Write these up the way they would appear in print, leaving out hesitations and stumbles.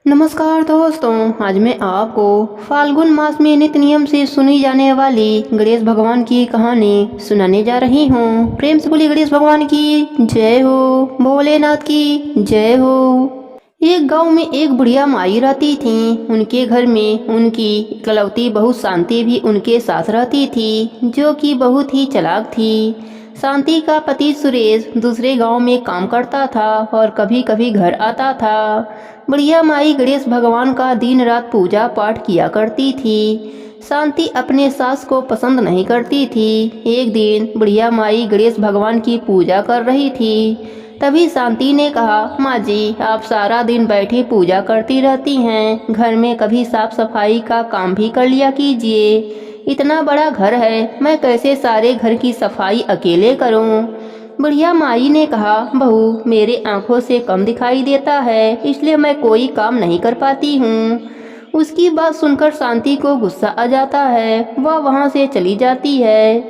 नमस्कार दोस्तों, आज मैं आपको फाल्गुन मास में नित्य नियम से सुनी जाने वाली गणेश भगवान की कहानी सुनाने जा रही हूँ। प्रेम से बोली गणेश भगवान की जय हो, भोलेनाथ की जय हो। एक गांव में एक बुढ़िया माई रहती थी। उनके घर में उनकी इकलौती बहू शांति भी उनके साथ रहती थी, जो कि बहुत ही चालाक थी। शांति का पति सुरेश दूसरे गांव में काम करता था और कभी कभी घर आता था। बुढ़िया माई गणेश भगवान का दिन रात पूजा पाठ किया करती थी। शांति अपने सास को पसंद नहीं करती थी। एक दिन बुढ़िया माई गणेश भगवान की पूजा कर रही थी। तभी शांति ने कहा, माँ जी, आप सारा दिन बैठी पूजा करती रहती हैं, घर में कभी साफ सफाई का काम भी कर लिया कीजिए। इतना बड़ा घर है, मैं कैसे सारे घर की सफाई अकेले करूं? बुढ़िया माई ने कहा, बहू, मेरे आंखों से कम दिखाई देता है, इसलिए मैं कोई काम नहीं कर पाती हूँ। उसकी बात सुनकर शांति को गुस्सा आ जाता है। वह वहाँ से चली जाती है।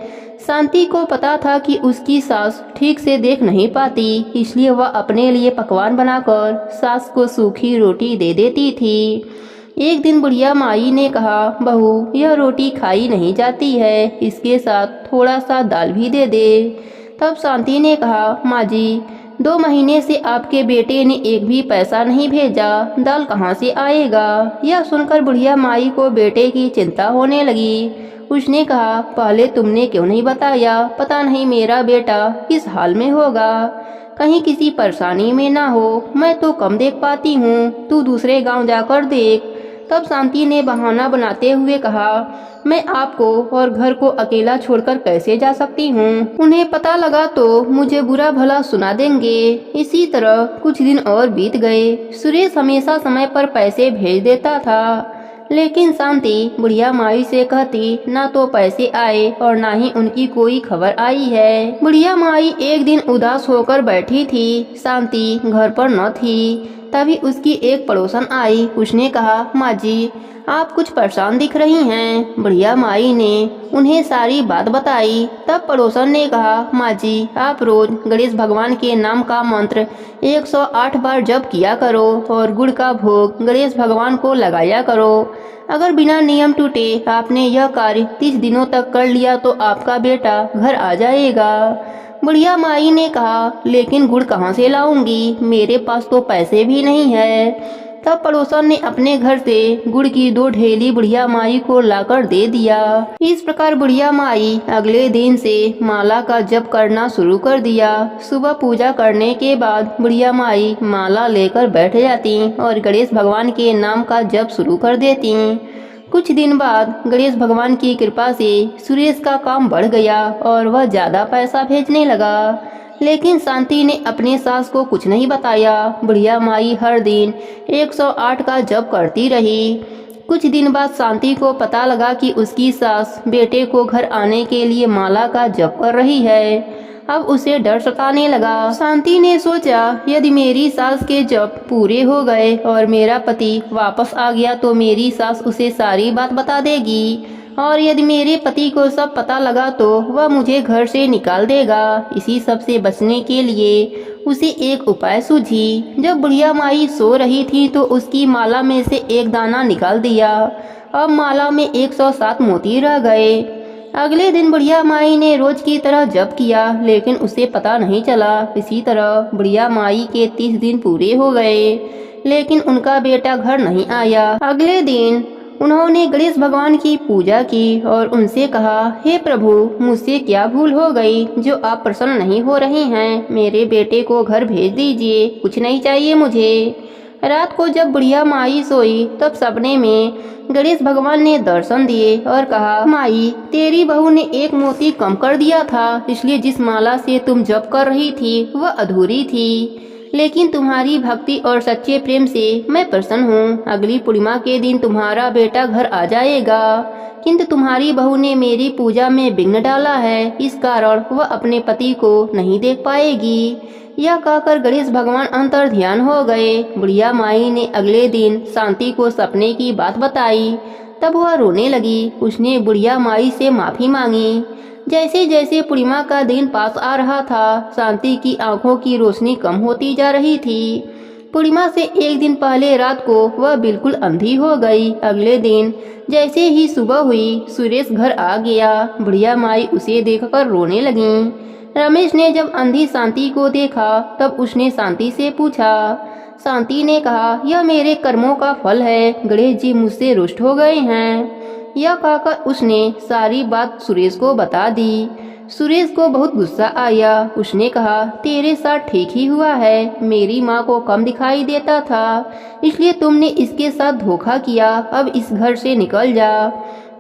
शांति को पता था कि उसकी सास ठीक से देख नहीं पाती, इसलिए वह अपने लिए पकवान बनाकर सास को सूखी रोटी दे देती थी। एक दिन बुढ़िया माई ने कहा, बहू, यह रोटी खाई नहीं जाती है, इसके साथ थोड़ा सा दाल भी दे दे। तब शांति ने कहा, माँ जी, 2 महीने से आपके बेटे ने एक भी पैसा नहीं भेजा, दाल कहाँ से आएगा? यह सुनकर बुढ़िया माई को बेटे की चिंता होने लगी। उसने कहा, पहले तुमने क्यों नहीं बताया? पता नहीं मेरा बेटा किस हाल में होगा, कहीं किसी परेशानी में ना हो। मैं तो कम देख पाती हूँ, तू दूसरे गांव जाकर देख। तब शांति ने बहाना बनाते हुए कहा, मैं आपको और घर को अकेला छोड़कर कैसे जा सकती हूँ? उन्हें पता लगा तो मुझे बुरा भला सुना देंगे। इसी तरह कुछ दिन और बीत गए। सुरेश हमेशा समय पर पैसे भेज देता था, लेकिन शांति बुढ़िया माई से कहती, ना तो पैसे आए और ना ही उनकी कोई खबर आई है। बुढ़िया माई एक दिन उदास होकर बैठी थी। शांति घर पर न थी। तभी उसकी एक पड़ोसन आई। उसने कहा, माँ जी, आप कुछ परेशान दिख रही हैं। बुढ़िया माई ने उन्हें सारी बात बताई। तब पड़ोसन ने कहा, माँ जी, आप रोज गणेश भगवान के नाम का मंत्र 108 बार जप किया करो और गुड़ का भोग गणेश भगवान को लगाया करो। अगर बिना नियम टूटे आपने यह कार्य 30 दिनों तक कर लिया तो आपका बेटा घर आ जाएगा। बुढ़िया माई ने कहा, लेकिन गुड़ कहाँ से लाऊंगी? मेरे पास तो पैसे भी नहीं है। तब पड़ोसन ने अपने घर से गुड़ की 2 ढेली बुढ़िया माई को लाकर दे दिया। इस प्रकार बुढ़िया माई अगले दिन से माला का जप करना शुरू कर दिया। सुबह पूजा करने के बाद बुढ़िया माई माला लेकर बैठ जाती और गणेश भगवान के नाम का जप शुरू कर देती। कुछ दिन बाद गणेश भगवान की कृपा से सुरेश का काम बढ़ गया और वह ज्यादा पैसा भेजने लगा। लेकिन शांति ने अपने सास को कुछ नहीं बताया। बुढ़िया माई हर दिन 108 का जप करती रही। कुछ दिन बाद शांति को पता लगा कि उसकी सास बेटे को घर आने के लिए माला का जप कर रही है। अब उसे डर सताने लगा। शांति ने सोचा, यदि मेरी सास के जप पूरे हो गए और मेरा पति वापस आ गया तो मेरी सास उसे सारी बात बता देगी, और यदि मेरे पति को सब पता लगा तो वह मुझे घर से निकाल देगा। इसी सब से बचने के लिए उसे एक उपाय सूझी। जब बुढ़िया माई सो रही थी तो उसकी माला में से एक दाना निकाल दिया। अब माला में 107 मोती रह गए। अगले दिन बुढ़िया माई ने रोज की तरह जप किया, लेकिन उसे पता नहीं चला। इसी तरह बुढ़िया माई के 30 दिन पूरे हो गए, लेकिन उनका बेटा घर नहीं आया। अगले दिन उन्होंने गणेश भगवान की पूजा की और उनसे कहा, हे प्रभु, मुझसे क्या भूल हो गई जो आप प्रसन्न नहीं हो रहे हैं? मेरे बेटे को घर भेज दीजिए, कुछ नहीं चाहिए मुझे। रात को जब बुढ़िया माई सोई तब सपने में गणेश भगवान ने दर्शन दिए और कहा, माई, तेरी बहू ने एक मोती कम कर दिया था, इसलिए जिस माला से तुम जप कर रही थी वह अधूरी थी। लेकिन तुम्हारी भक्ति और सच्चे प्रेम से मैं प्रसन्न हूँ। अगली पूर्णिमा के दिन तुम्हारा बेटा घर आ जाएगा, किंतु तुम्हारी बहू ने मेरी पूजा में विघ्न डाला है, इस कारण वह अपने पति को नहीं देख पाएगी। यह कहकर गणेश भगवान अंतर ध्यान हो गए। बुढ़िया माई ने अगले दिन शांति को सपने की बात बताई। तब वह रोने लगी। उसने बुढ़िया माई से माफी मांगी। जैसे जैसे पूर्णिमा का दिन पास आ रहा था, शांति की आंखों की रोशनी कम होती जा रही थी। पूर्णिमा से एक दिन पहले रात को वह बिल्कुल अंधी हो गई। अगले दिन जैसे ही सुबह हुई, सुरेश घर आ गया। बुढ़िया माई उसे देखकर रोने लगी। रमेश ने जब अंधी शांति को देखा तब उसने शांति से पूछा। शांति ने कहा, यह मेरे कर्मों का फल है, गणेश जी मुझसे रुष्ट हो गए हैं। यह कहकर उसने सारी बात सुरेश को बता दी। सुरेश को बहुत गुस्सा आया। उसने कहा, तेरे साथ ठीक ही हुआ है, मेरी माँ को कम दिखाई देता था, इसलिए तुमने इसके साथ धोखा किया। अब इस घर से निकल जा।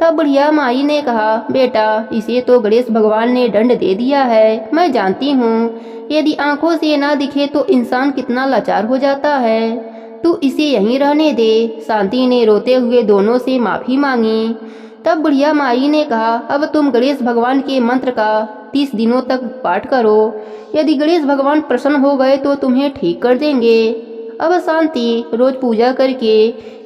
तब बुढ़िया माई ने कहा, बेटा इसे तो गणेश भगवान ने दंड दे दिया है, मैं जानती हूँ। यदि आंखों से ना दिखे तो इंसान कितना लाचार हो जाता है, तू इसे यहीं रहने दे। शांति ने रोते हुए दोनों से माफी मांगी। तब बुढ़िया माई ने कहा, अब तुम गणेश भगवान के मंत्र का 30 दिनों तक पाठ करो। यदि गणेश भगवान प्रसन्न हो गए तो तुम्हें ठीक कर देंगे। अब शांति रोज पूजा करके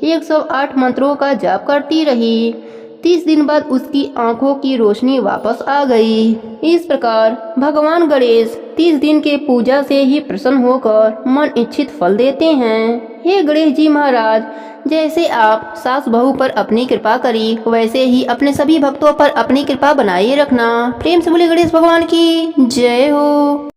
108 मंत्रों का जाप करती रही। 30 दिन बाद उसकी आंखों की रोशनी वापस आ गई। इस प्रकार भगवान गणेश 30 दिन के पूजा से ही प्रसन्न होकर मन इच्छित फल देते हैं। हे गणेश जी महाराज, जैसे आप सास बहू पर अपनी कृपा करी, वैसे ही अपने सभी भक्तों पर अपनी कृपा बनाए रखना। प्रेम से बोले गणेश भगवान की जय हो।